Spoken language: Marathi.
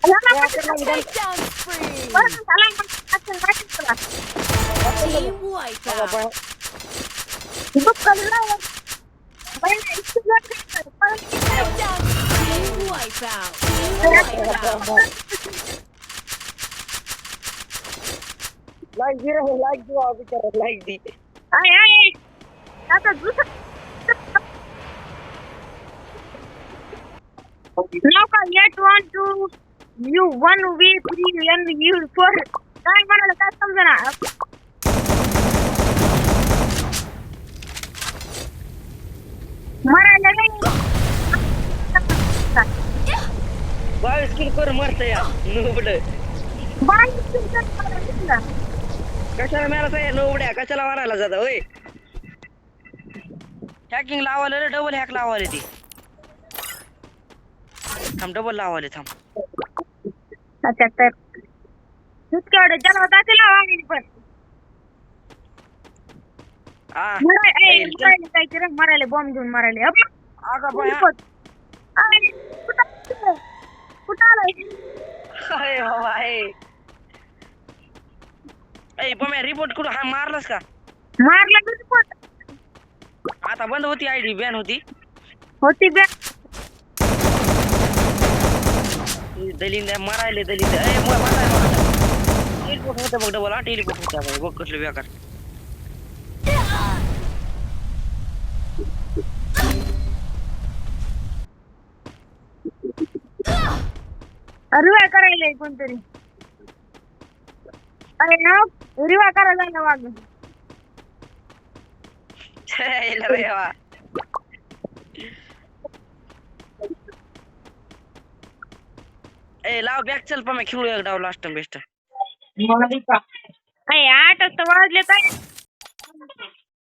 Takedown spree. Team wipeout. Takedown. Team wipeout. Team wipeout. Like दे लाइक दो अभी कर लाइक दी Now can yet want to you 1v3 and you 4 काय म्हणाला काय समजना मारायला नाही 22 किल कर मरत या नोबड कशाला मारायचं आहे नोबड्या कशाला मारायला जाता होय हॅकिंग लावायला रे डबल हॅक लावायला ती थांब डबल लावायला थांब अच्छा तर तुझ्याकडे जन्मत असेल वांगिनी पण मारायला बॉम्ब घेऊन मारायला कुठं आलाय अरे बाबा ए बम्या रिपोर्ट करू हा मारलास का मारला तू रिपोर्ट आता बंद होती आयडी बॅन होती दलिंद मारायले दलिंद ए टेलिपोर्ट होतं बघ डबल टेलिपोर्ट होतं बघ कसलं बेकार रिवाय करायला कोणतरी अरे ना रिवाय करायला ना वाग ए लाव बॅक चल पण खेळूया डाव लास्ट बेस्ट मला 8 वाजले काय